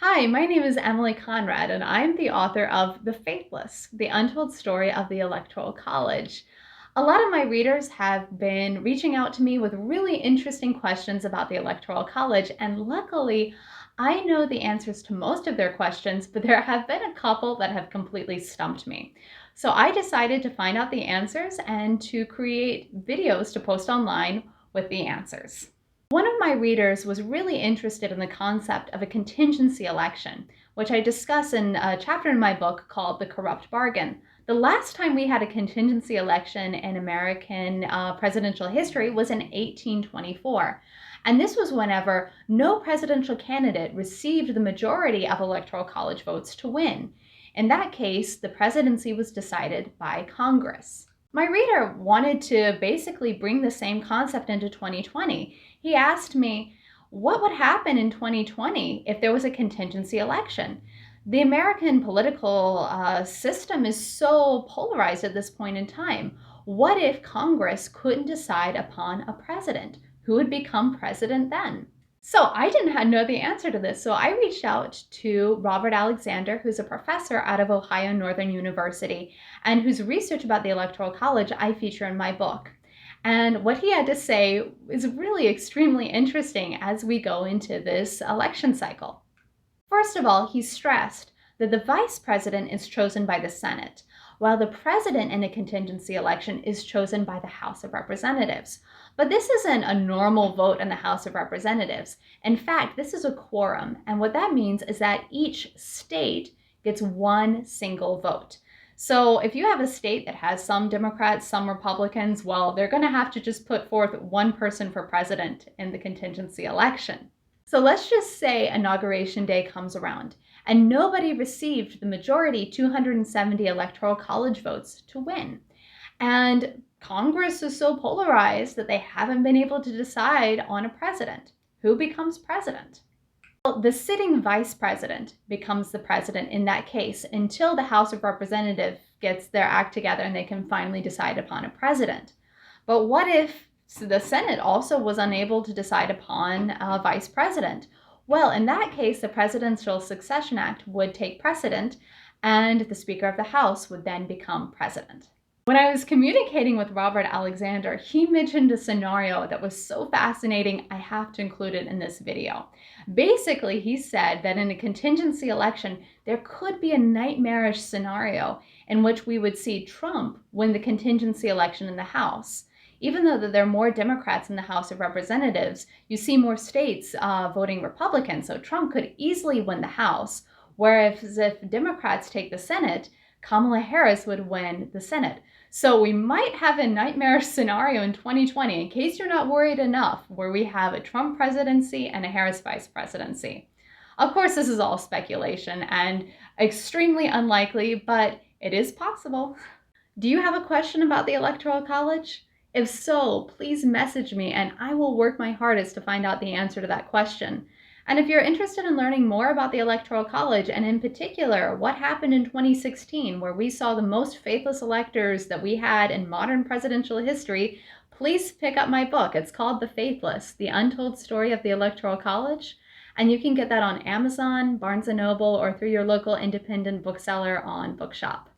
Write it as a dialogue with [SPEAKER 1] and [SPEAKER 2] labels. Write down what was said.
[SPEAKER 1] Hi, my name is Emily Conrad, and I'm the author of The Faithless, The Untold Story of the Electoral College. A lot of my readers have been reaching out to me with really interesting questions about the Electoral College, and luckily, I know the answers to most of their questions, but there have been a couple that have completely stumped me. So I decided to find out the answers and to create videos to post online with the answers. One of my readers was really interested in the concept of a contingency election, which I discuss in a chapter in my book called The Corrupt Bargain. The last time we had a contingency election in American presidential history was in 1824. And this was whenever no presidential candidate received the majority of Electoral College votes to win. In that case, the presidency was decided by Congress. My reader wanted to basically bring the same concept into 2020. He asked me, what would happen in 2020 if there was a contingency election? The American political system is so polarized at this point in time. What if Congress couldn't decide upon a president? Who would become president then? So I didn't know the answer to this, so I reached out to Robert Alexander, who's a professor out of Ohio Northern University, and whose research about the Electoral College I feature in my book. And what he had to say is really extremely interesting as we go into this election cycle. First of all, he stressed that the vice president is chosen by the Senate, while the president in a contingency election is chosen by the House of Representatives. But this isn't a normal vote in the House of Representatives. In fact, this is a quorum, and what that means is that each state gets one single vote. So if you have a state that has some Democrats, some Republicans, well, they're going to have to just put forth one person for president in the contingency election. So let's just say Inauguration Day comes around and nobody received the majority 270 Electoral College votes to win. And Congress is so polarized that they haven't been able to decide on a president. Who becomes president? Well, the sitting vice president becomes the president in that case until the House of Representatives gets their act together and they can finally decide upon a president. But what if the Senate also was unable to decide upon a vice president? Well, in that case, the Presidential Succession Act would take precedent and the Speaker of the House would then become president. When I was communicating with Robert Alexander, he mentioned a scenario that was so fascinating, I have to include it in this video. Basically, he said that in a contingency election, there could be a nightmarish scenario in which we would see Trump win the contingency election in the House. Even though there are more Democrats in the House of Representatives, you see more states voting Republican, so Trump could easily win the House, whereas if Democrats take the Senate, Kamala Harris would win the Senate. So we might have a nightmarish scenario in 2020, in case you're not worried enough, where we have a Trump presidency and a Harris vice presidency. Of course, this is all speculation and extremely unlikely, but it is possible. Do you have a question about the Electoral College? If so, please message me and I will work my hardest to find out the answer to that question. And if you're interested in learning more about the Electoral College, and in particular, what happened in 2016, where we saw the most faithless electors that we had in modern presidential history, please pick up my book. It's called The Faithless, The Untold Story of the Electoral College. And you can get that on Amazon, Barnes & Noble, or through your local independent bookseller on Bookshop.